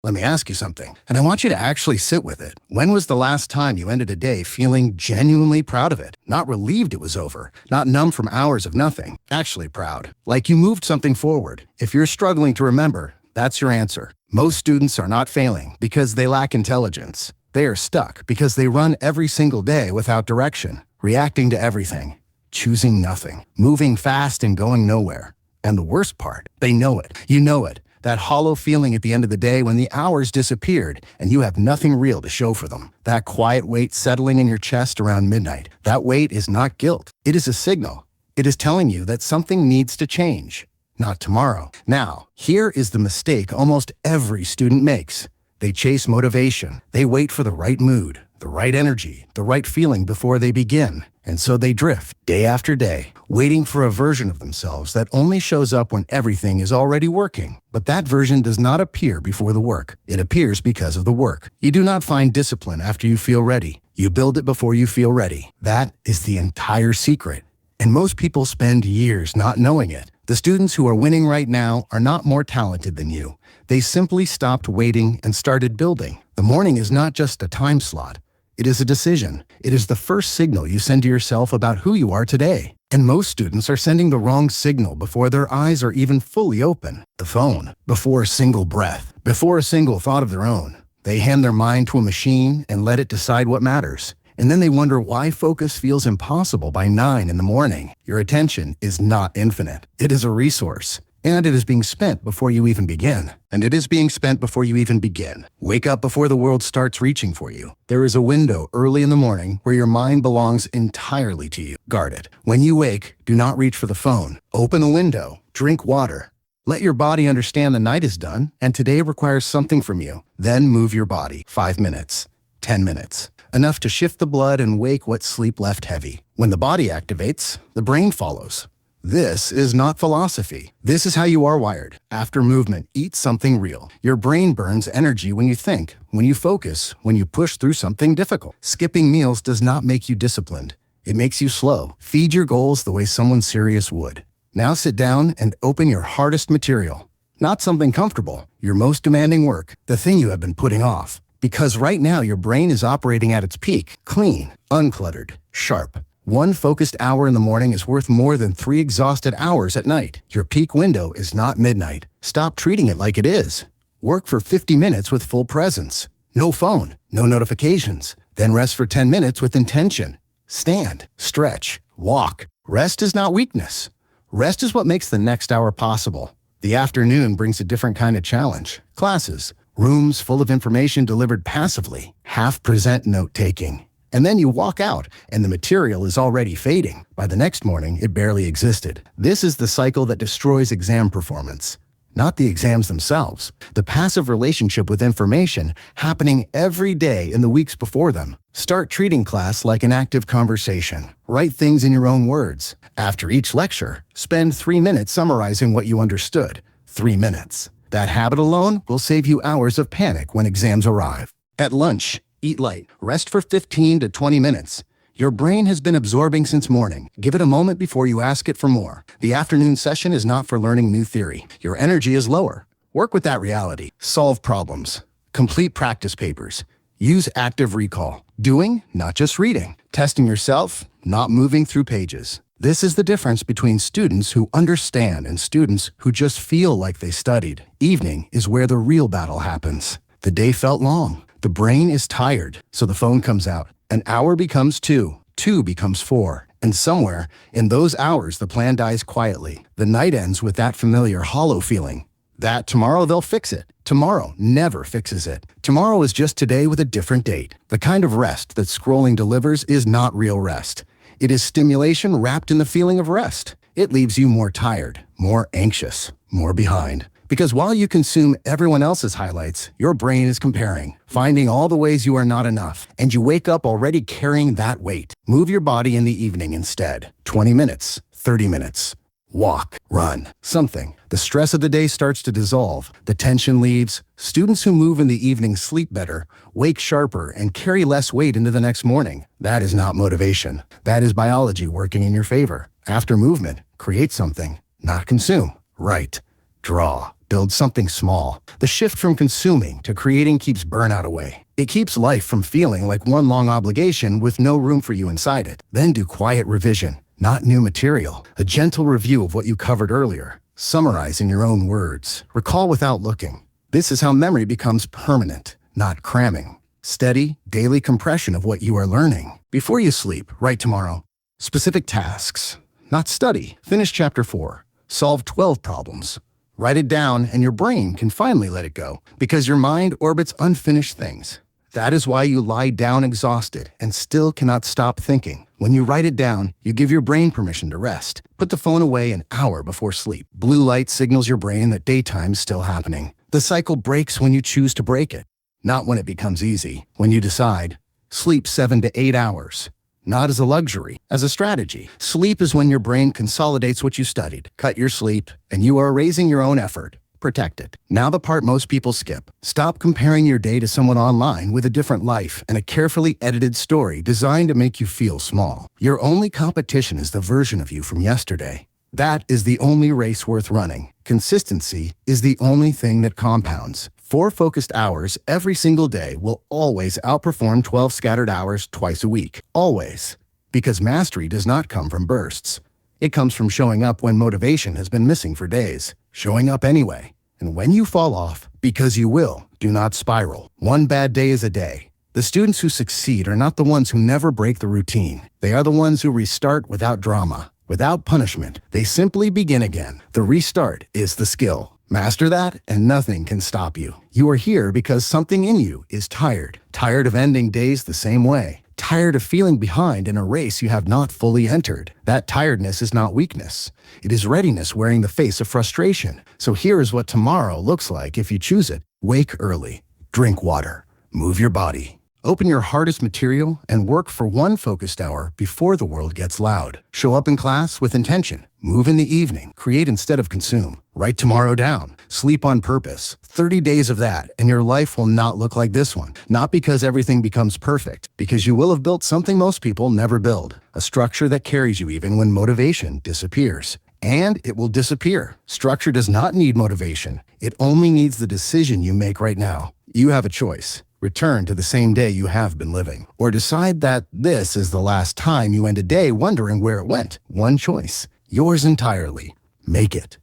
Let me ask you something, and I want you to actually sit with it. When was the last time you ended a day feeling genuinely proud of it? Not relieved it was over, not numb from hours of nothing, actually proud. Like you moved something forward. If you're struggling to remember, that's your answer. Most students are not failing because they lack intelligence. They are stuck because they run every single day without direction, reacting to everything, choosing nothing, moving fast and going nowhere. And the worst part, they know it. You know it. That hollow feeling at the end of the day when the hours disappeared and you have nothing real to show for them. That quiet weight settling in your chest around midnight. That weight is not guilt. It is a signal. It is telling you that something needs to change. Not tomorrow. Now, here is the mistake almost every student makes. They chase motivation. They wait for the right mood, the right energy, the right feeling before they begin. And so they drift, day after day, waiting for a version of themselves that only shows up when everything is already working. But that version does not appear before the work. It appears because of the work. You do not find discipline after you feel ready. You build it before you feel ready. That is the entire secret. And most people spend years not knowing it. The students who are winning right now are not more talented than you. They simply stopped waiting and started building. The morning is not just a time slot. It is a decision. It is the first signal you send to yourself about who you are today. And most students are sending the wrong signal before their eyes are even fully open. The phone, before a single breath, before a single thought of their own. They hand their mind to a machine and let it decide what matters. And then they wonder why focus feels impossible by 9 in the morning. Your attention is not infinite. It is a resource. And it is being spent before you even begin. And it is being spent before you even begin. Wake up before the world starts reaching for you. There is a window early in the morning where your mind belongs entirely to you. Guard it. When you wake, do not reach for the phone. Open the window. Drink water. Let your body understand the night is done, and today requires something from you. Then move your body. 5 minutes. 10 minutes. Enough to shift the blood and wake what sleep left heavy. When the body activates, the brain follows. This is not philosophy. This is how you are wired. After movement, eat something real. Your brain burns energy when you think, when you focus, when you push through something difficult. Skipping meals does not make you disciplined. It makes you slow. Feed your goals the way someone serious would. Now sit down and open your hardest material. Not something comfortable, your most demanding work, the thing you have been putting off. Because right now your brain is operating at its peak, clean, uncluttered, sharp. 1 focused hour in the morning is worth more than 3 exhausted hours at night. Your peak window is not midnight. Stop treating it like it is. Work for 50 minutes with full presence. No phone, no notifications. Then rest for 10 minutes with intention. Stand, stretch, walk. Rest is not weakness. Rest is what makes the next hour possible. The afternoon brings a different kind of challenge. Classes, rooms full of information delivered passively, half-present note-taking. And then you walk out, and the material is already fading. By the next morning, it barely existed. This is the cycle that destroys exam performance. Not the exams themselves. The passive relationship with information happening every day in the weeks before them. Start treating class like an active conversation. Write things in your own words. After each lecture, spend 3 minutes summarizing what you understood. 3 minutes. That habit alone will save you hours of panic when exams arrive. At lunch, eat light. Rest for 15 to 20 minutes. Your brain has been absorbing since morning. Give it a moment before you ask it for more. The afternoon session is not for learning new theory. Your energy is lower. Work with that reality. Solve problems. Complete practice papers. Use active recall. Doing, not just reading. Testing yourself, not moving through pages. This is the difference between students who understand and students who just feel like they studied. Evening is where the real battle happens. The day felt long. The brain is tired, so the phone comes out. An hour becomes 2, 2 becomes 4. And somewhere, in those hours, the plan dies quietly. The night ends with that familiar hollow feeling. That tomorrow they'll fix it. Tomorrow never fixes it. Tomorrow is just today with a different date. The kind of rest that scrolling delivers is not real rest. It is stimulation wrapped in the feeling of rest. It leaves you more tired, more anxious, more behind. Because while you consume everyone else's highlights, your brain is comparing, finding all the ways you are not enough, and you wake up already carrying that weight. Move your body in the evening instead. 20 minutes, 30 minutes. Walk, run, something. The stress of the day starts to dissolve. The tension leaves. Students who move in the evening sleep better, wake sharper, and carry less weight into the next morning. That is not motivation. That is biology working in your favor. After movement, create something, not consume. Write, draw, build something small. The shift from consuming to creating keeps burnout away. It keeps life from feeling like one long obligation with no room for you inside it. Then do quiet revision, not new material. A gentle review of what you covered earlier. Summarize in your own words. Recall without looking. This is how memory becomes permanent, not cramming. Steady, daily compression of what you are learning. Before you sleep, write tomorrow. Specific tasks, not study. Finish chapter 4. Solve 12 problems. Write it down and your brain can finally let it go because your mind orbits unfinished things. That is why you lie down exhausted and still cannot stop thinking. When you write it down, you give your brain permission to rest. Put the phone away an hour before sleep. Blue light signals your brain that daytime's still happening. The cycle breaks when you choose to break it, not when it becomes easy. When you decide, sleep 7 to 8 hours. Not as a luxury, as a strategy. Sleep is when your brain consolidates what you studied. Cut your sleep, and you are raising your own effort. Protect it. Now the part most people skip. Stop comparing your day to someone online with a different life and a carefully edited story designed to make you feel small. Your only competition is the version of you from yesterday. That is the only race worth running. Consistency is the only thing that compounds. 4 focused hours every single day will always outperform 12 scattered hours twice a week. Always. Because mastery does not come from bursts. It comes from showing up when motivation has been missing for days. Showing up anyway. And when you fall off, because you will, do not spiral. One bad day is a day. The students who succeed are not the ones who never break the routine. They are the ones who restart without drama, without punishment. They simply begin again. The restart is the skill. Master that, and nothing can stop you. You are here because something in you is tired. Tired of ending days the same way. Tired of feeling behind in a race you have not fully entered. That tiredness is not weakness. It is readiness wearing the face of frustration. So here is what tomorrow looks like if you choose it. Wake early. Drink water. Move your body. Open your hardest material and work for 1 focused hour before the world gets loud. Show up in class with intention. Move in the evening. Create instead of consume. Write tomorrow down. Sleep on purpose. 30 days of that, and your life will not look like this one. Not because everything becomes perfect, because you will have built something most people never build. A structure that carries you even when motivation disappears. And it will disappear. Structure does not need motivation. It only needs the decision you make right now. You have a choice. Return to the same day you have been living. Or decide that this is the last time you end a day wondering where it went. One choice. Yours entirely. Make it.